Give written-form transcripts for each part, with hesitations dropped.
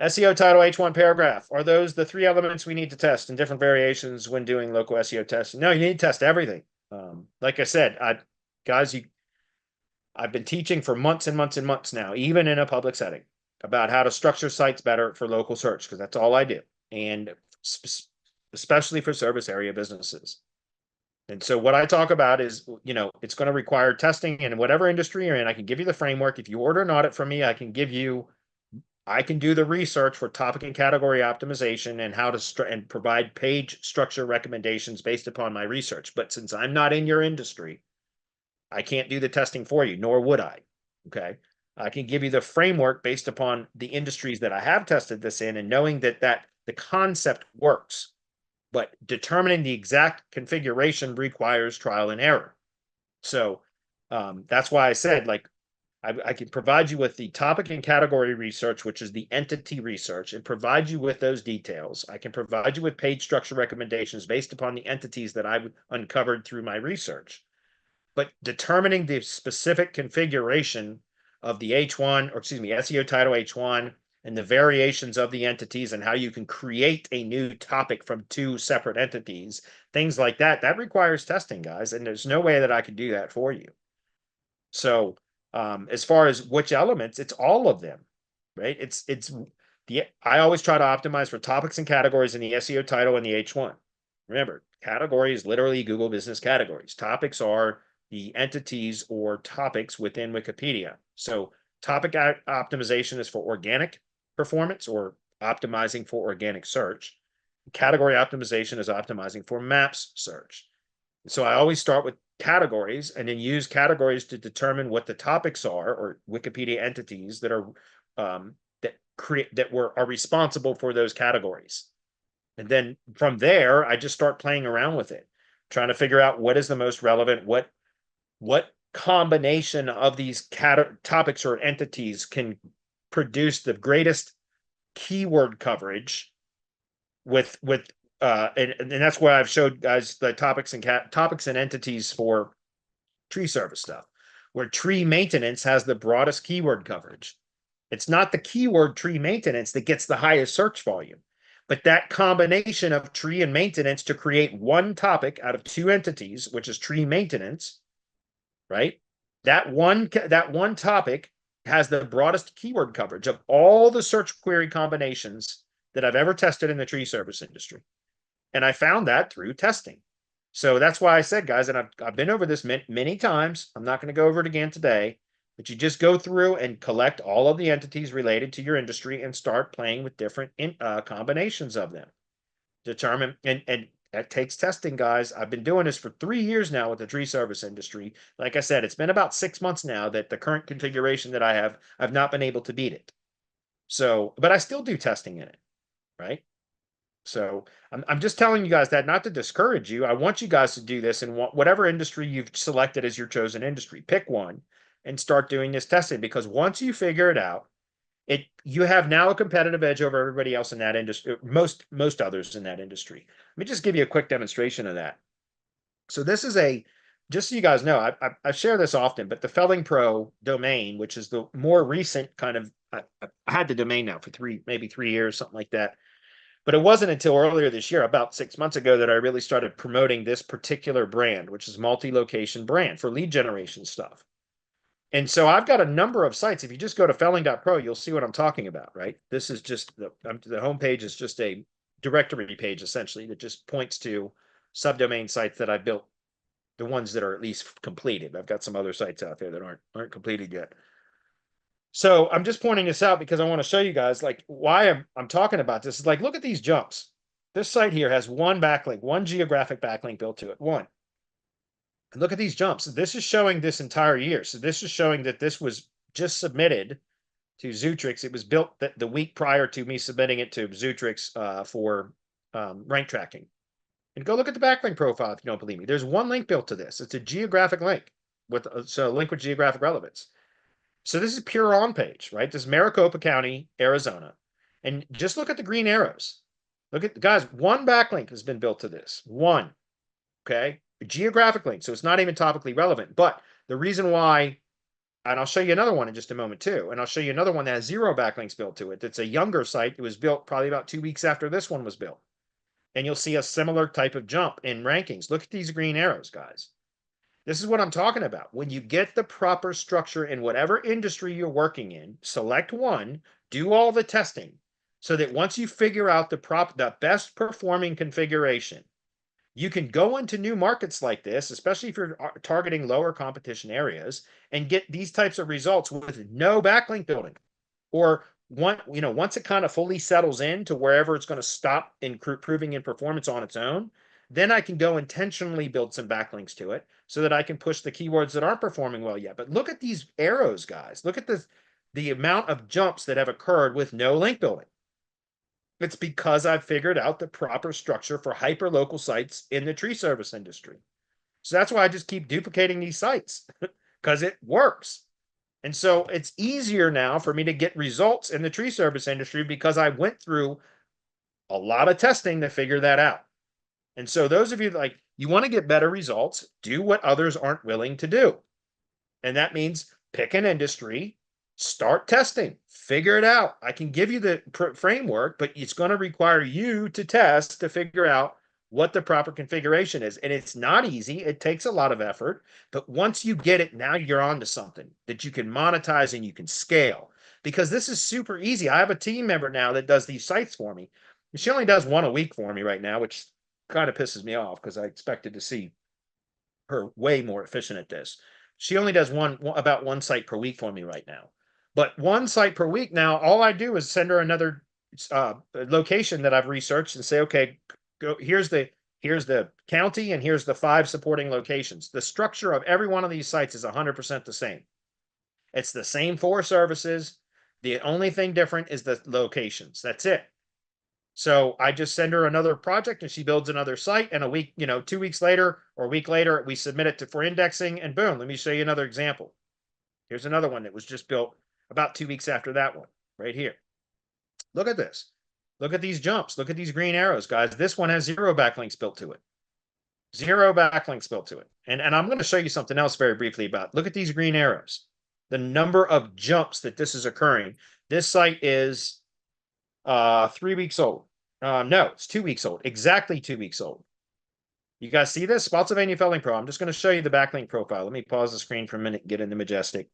SEO title H1 paragraph. Are those the three elements we need to test in different variations when doing local SEO testing? No, you need to test everything. Like I said, guys, I've been teaching for months and months and months now, even in a public setting, about how to structure sites better for local search, because that's all I do. And especially for service area businesses. And so what I talk about is, it's going to require testing in whatever industry you're in. I can give you the framework. If you order an audit from me, I can do the research for topic and category optimization and how to and provide page structure recommendations based upon my research. But since I'm not in your industry, I can't do the testing for you, nor would I. Okay. I can give you the framework based upon the industries that I have tested this in and knowing that the concept works. But determining the exact configuration requires trial and error. So that's why I said, like, I can provide you with the topic and category research, which is the entity research, and provide you with those details. I can provide you with page structure recommendations based upon the entities that I've uncovered through my research. But determining the specific configuration of the H1, or excuse me, SEO title H1, and the variations of the entities and how you can create a new topic from two separate entities, things like that, that requires testing, guys. And there's no way that I can do that for you. So as far as which elements, it's all of them, right? I always try to optimize for topics and categories in the SEO title and the H1. Remember, category is literally Google business categories. Topics are the entities or topics within Wikipedia. So topic optimization is for organic performance or optimizing for organic search. Category optimization is optimizing for maps search. So I always start with categories and then use categories to determine what the topics are or Wikipedia entities that are are responsible for those categories. And then from there, I just start playing around with it, trying to figure out what is the most relevant, what combination of these topics or entities can produce the greatest keyword coverage and that's why I've showed guys the topics and entities for tree service stuff, where tree maintenance has the broadest keyword coverage. It's not the keyword tree maintenance that gets the highest search volume, but that combination of tree and maintenance to create one topic out of two entities, which is tree maintenance, right? That one topic has the broadest keyword coverage of all the search query combinations that I've ever tested in the tree service industry. And I found that through testing. So that's why I said, guys, and I've been over this many times. I'm not going to go over it again today, but you just go through and collect all of the entities related to your industry and start playing with different combinations of them. Determine, and it takes testing, guys. I've been doing this for 3 years now with the tree service industry. Like I said, it's been about 6 months now that the current configuration that I have, I've not been able to beat it. So, but I still do testing in it, right? So I'm just telling you guys that not to discourage you. I want you guys to do this in whatever industry you've selected as your chosen industry. Pick one and start doing this testing, because once you figure it out, you have now a competitive edge over everybody else in that industry, most others in that industry. Let me just give you a quick demonstration of that. So this is just so you guys know, I share this often, but the Felling Pro domain, which is the more recent kind of, I had the domain now for maybe 3 years, something like that. But it wasn't until earlier this year, about 6 months ago, that I really started promoting this particular brand, which is multi-location brand for lead generation stuff. And so I've got a number of sites. If you just go to felling.pro, you'll see what I'm talking about, right? This is just the homepage is just a directory page, essentially, that just points to subdomain sites that I built, the ones that are at least completed. I've got some other sites out there that aren't completed yet. So I'm just pointing this out because I want to show you guys like why I'm talking about this. Is like, look at these jumps. This site here has one backlink, one geographic backlink built to it, one. And look at these jumps. This is showing this entire year. So this is showing that this was just submitted to Zootrix. It was built the week prior to me submitting it to Zootrix for rank tracking. And go look at the backlink profile if you don't believe me. There's one link built to this. It's a geographic link with a link with geographic relevance. So this is pure on page, right? This is Maricopa County, Arizona. And just look at the green arrows. Look at, guys, one backlink has been built to this. One, okay? A geographic link, so it's not even topically relevant. But the reason why and I'll show you another one in just a moment too. And I'll show you another one that has 0 backlinks built to it. That's a younger site. It was built probably about 2 weeks after this one was built. And you'll see a similar type of jump in rankings. Look at these green arrows, guys. This is what I'm talking about. When you get the proper structure in whatever industry you're working in, select one, do all the testing, so that once you figure out the best performing configuration, you can go into new markets like this, especially if you're targeting lower competition areas, and get these types of results with no backlink building. Or once it kind of fully settles in to wherever it's going to stop improving in performance on its own, then I can go intentionally build some backlinks to it so that I can push the keywords that aren't performing well yet. But look at these arrows, guys. Look at the amount of jumps that have occurred with no link building. It's because I've figured out the proper structure for hyper-local sites in the tree service industry. So that's why I just keep duplicating these sites, because it works. And so it's easier now for me to get results in the tree service industry because I went through a lot of testing to figure that out. And so those of you like, you want to get better results, do what others aren't willing to do. And that means pick an industry, start testing, figure it out. I can give you the framework, but it's going to require you to test to figure out what the proper configuration is. And it's not easy. It takes a lot of effort. But once you get it, now you're on to something that you can monetize and you can scale. Because this is super easy. I have a team member now that does these sites for me. She only does one a week for me right now, which kind of pisses me off because I expected to see her way more efficient at this. She only does about one site per week for me right now. But one site per week now, all I do is send her another location that I've researched and say, okay, go, here's the county and here's the 5 supporting locations. The structure of every one of these sites is 100% the same. It's the same 4 services. The only thing different is the locations. That's it. So I just send her another project and she builds another site, and a week, 2 weeks later or a week later, we submit it for indexing, and boom, let me show you another example. Here's another one that was just built about 2 weeks after that one right here. Look at this. Look at these jumps. Look at these green arrows, guys. This one has 0 backlinks built to it. 0 backlinks built to it. And I'm going to show you something else very briefly about. Look at these green arrows. The number of jumps that this is occurring. This site is 3 weeks old. No, it's 2 weeks old. Exactly 2 weeks old. You guys see this? Spotsylvania Felling Pro. I'm just going to show you the backlink profile. Let me pause the screen for a minute and get into Majestic.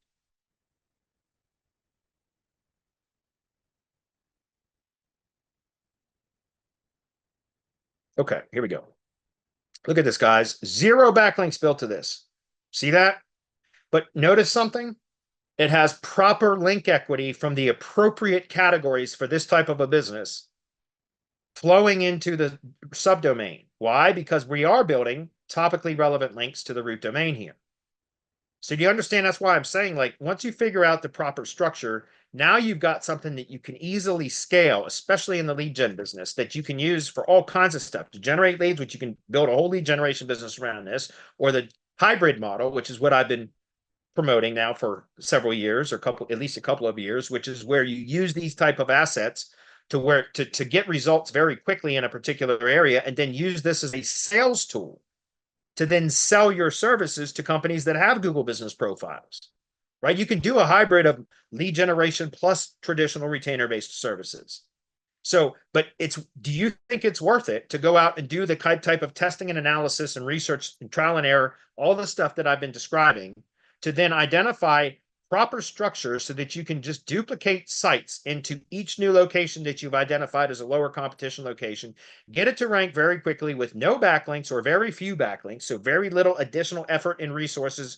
Okay, here we go. Look at this, guys. 0 backlinks built to this. See that? But notice something? It has proper link equity from the appropriate categories for this type of a business flowing into the subdomain. Why? Because we are building topically relevant links to the root domain here. So do you understand? That's why I'm saying, like, once you figure out the proper structure, now you've got something that you can easily scale, especially in the lead gen business, that you can use for all kinds of stuff to generate leads, which you can build a whole lead generation business around this, or the hybrid model, which is what I've been promoting now for several years, or at least a couple of years, which is where you use these type of assets to get results very quickly in a particular area, and then use this as a sales tool to then sell your services to companies that have Google business profiles, right? You can do a hybrid of lead generation plus traditional retainer-based services. So, but do you think it's worth it to go out and do the type of testing and analysis and research and trial and error, all the stuff that I've been describing, to then identify proper structures so that you can just duplicate sites into each new location that you've identified as a lower competition location, get it to rank very quickly with no backlinks or very few backlinks, so very little additional effort and resources,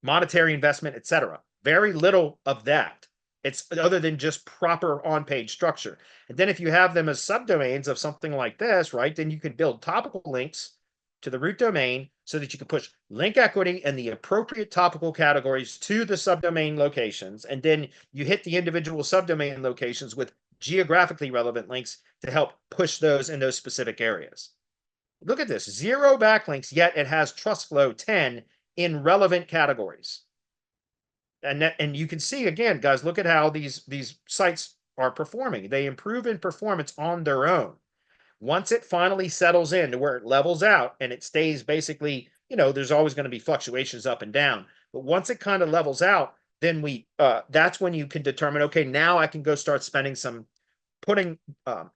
monetary investment, etc. Very little of that. It's other than just proper on-page structure. And then if you have them as subdomains of something like this, right, then you can build topical links to the root domain so that you can push link equity and the appropriate topical categories to the subdomain locations. And then you hit the individual subdomain locations with geographically relevant links to help push those in those specific areas. Look at this, 0 backlinks, yet it has trust flow 10 in relevant categories. And you can see, again, guys, look at how these sites are performing. They improve in performance on their own. Once it finally settles in to where it levels out and it stays basically, there's always going to be fluctuations up and down, But once it kind of levels out, then that's when you can determine, okay, now I can go start spending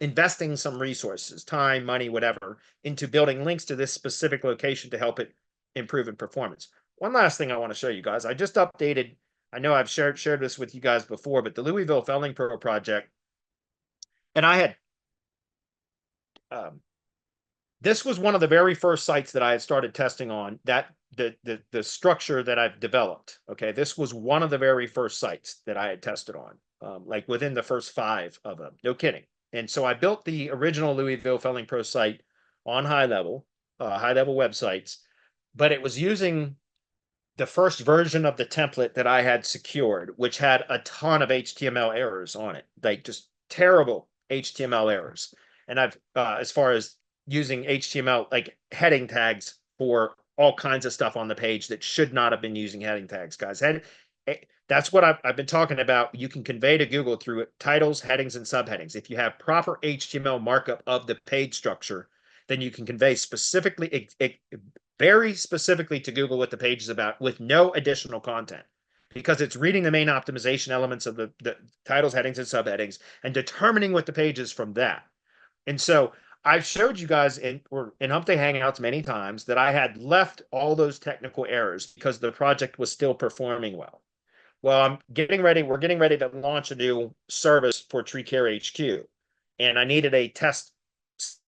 investing some resources, time, money, whatever, into building links to this specific location to help it improve in performance. One last thing I want to show you guys. I just updated, I know I've shared this with you guys before, but the Louisville Felling Pro project, and I had, this was one of the very first sites that I had started testing on, that the structure that I've developed. Okay, this was one of the very first sites that I had tested on, like within the first 5 of them. No kidding. And so I built the original Louisville Felling Pro site on high level websites, but it was using the first version of the template that I had secured, which had a ton of HTML errors on it, like just terrible HTML errors. And I've, as far as using HTML, like heading tags for all kinds of stuff on the page that should not have been using heading tags, guys. That's what I've been talking about. You can convey to Google through titles, headings, and subheadings. If you have proper HTML markup of the page structure, then you can convey specifically, very specifically to Google what the page is about with no additional content, because it's reading the main optimization elements of the titles, headings, and subheadings and determining what the page is from that. And so I've showed you guys in Hump Day Hangouts many times that I had left all those technical errors because the project was still performing well. Well, we're getting ready to launch a new service for Tree Care HQ. And I needed a test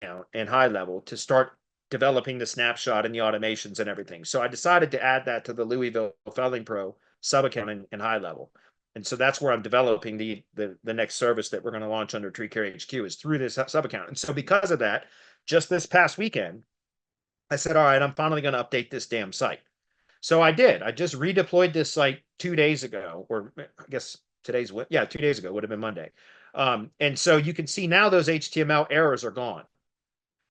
account in high level to start developing the snapshot and the automations and everything. So I decided to add that to the Louisville Felling Pro sub account in high level. And so that's where I'm developing the next service that we're going to launch under Tree Care HQ is through this sub account. And so because of that, just this past weekend, I said, all right, I'm finally going to update this damn site. So I did. I just redeployed this site 2 days ago, or I guess 2 days ago would have been Monday. And so you can see now those HTML errors are gone.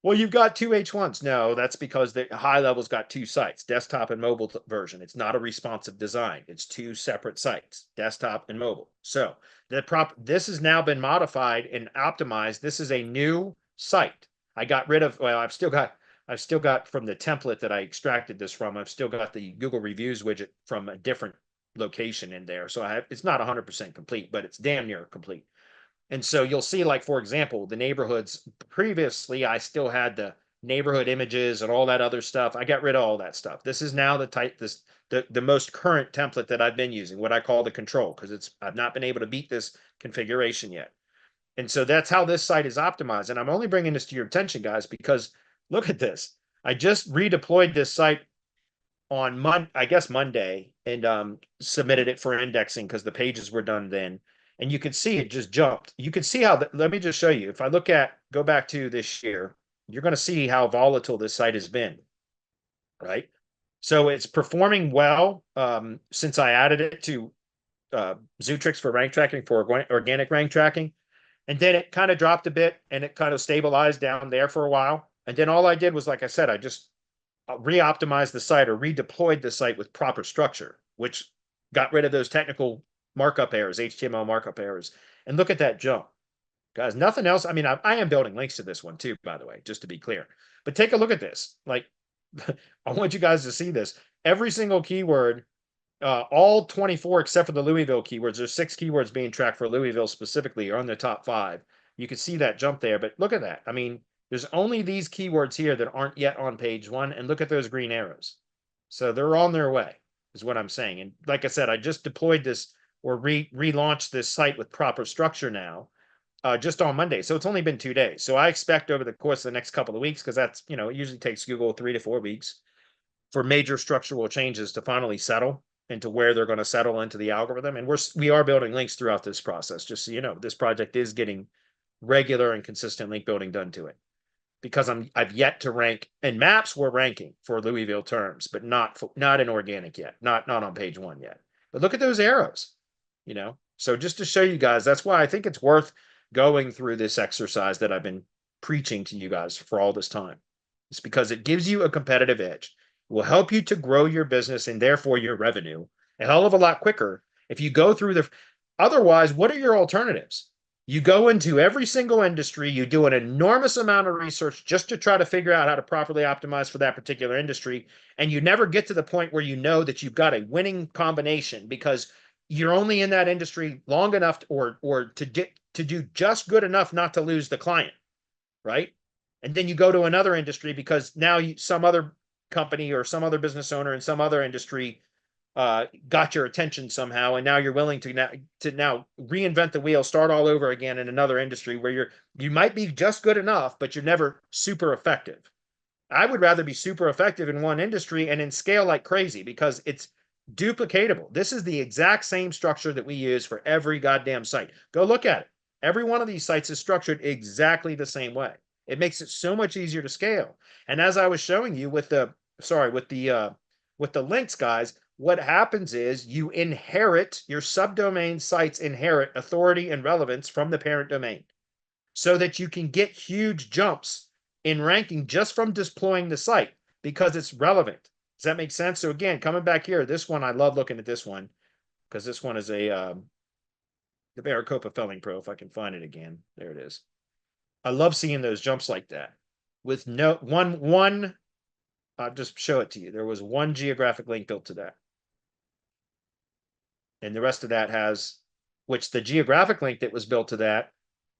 Well, you've got 2 H1s. No, that's because the high level's got 2 sites, desktop and mobile version. It's not a responsive design. It's 2 separate sites, desktop and mobile. So this has now been modified and optimized. This is a new site. I got rid of, well, I've still got from the template that I extracted this from, I've still got the Google Reviews widget from a different location in there. So it's not 100% complete, but it's damn near complete. And so you'll see, like, for example, the neighborhoods. Previously, I still had the neighborhood images and all that other stuff. I got rid of all that stuff. This is now the most current template that I've been using, what I call the control, because I've not been able to beat this configuration yet. And so that's how this site is optimized. And I'm only bringing this to your attention, guys, because look at this. I just redeployed this site on Monday, and submitted it for indexing because the pages were done then. And you can see it just jumped. You can see how, let me just show you. If I go back to this year, you're going to see how volatile this site has been, right? So it's performing well since I added it to Zootrix for rank tracking, for organic rank tracking. And then it kind of dropped a bit and it kind of stabilized down there for a while. And then all I did was, like I said, I just re-optimized the site or redeployed the site with proper structure, which got rid of those technical markup errors, HTML markup errors. And look at that jump. Guys, nothing else. I mean, I am building links to this one too, by the way, just to be clear. But take a look at this. Like, I want you guys to see this. Every single keyword, all 24 except for the Louisville keywords, there's 6 keywords being tracked for Louisville specifically, are on the top 5. You can see that jump there, but look at that. I mean, there's only these keywords here that aren't yet on page 1, and look at those green arrows. So they're on their way, is what I'm saying. And like I said, I just deployed this or relaunched this site with proper structure now, just on Monday. So it's only been 2 days. So I expect over the course of the next couple of weeks, because that's, it usually takes Google 3 to 4 weeks for major structural changes to finally settle into where they're going to settle into the algorithm. And we are building links throughout this process. Just so you know, this project is getting regular and consistent link building done to it, because I've yet to rank. In maps, we're ranking for Louisville terms, but not in organic yet, not on page 1 yet. But look at those arrows. So just to show you guys, that's why I think it's worth going through this exercise that I've been preaching to you guys for all this time. It's because it gives you a competitive edge. It will help you to grow your business and therefore your revenue a hell of a lot quicker if you go through otherwise, what are your alternatives? You go into every single industry, you do an enormous amount of research just to try to figure out how to properly optimize for that particular industry. And you never get to the point where you know that you've got a winning combination because you're only in that industry long enough or to do just good enough not to lose the client, right? And then you go to another industry because now some other company or some other business owner in some other industry got your attention somehow, and now you're willing to now reinvent the wheel, start all over again in another industry where you might be just good enough, but you're never super effective. I would rather be super effective in one industry and then scale like crazy because it's duplicatable. This is the exact same structure that we use for every goddamn site. Go look at it. Every one of these sites is structured exactly the same way. It makes it so much easier to scale. And as I was showing you with the links, guys, what happens is you inherit your subdomain sites inherit authority and relevance from the parent domain so that you can get huge jumps in ranking just from deploying the site because it's relevant. Does that make sense? So again, coming back here, this one, I love looking at this one because this one is the Maricopa Felling Pro, if I can find it again. There it is. I love seeing those jumps like that with no one. I'll just show it to you. There was one geographic link built to that. And the rest of that has, which the geographic link that was built to that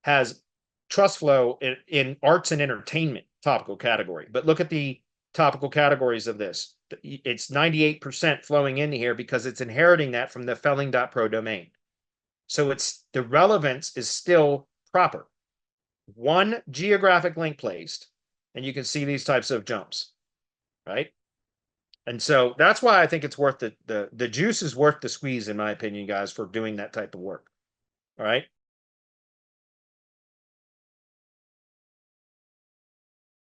has trust flow in arts and entertainment topical category. But look at the topical categories of this. It's 98% flowing into here because it's inheriting that from the felling.pro domain. So it's the relevance is still proper. One geographic link placed, and you can see these types of jumps, right? And so that's why I think it's worth the juice is worth the squeeze, in my opinion, guys, for doing that type of work. All right.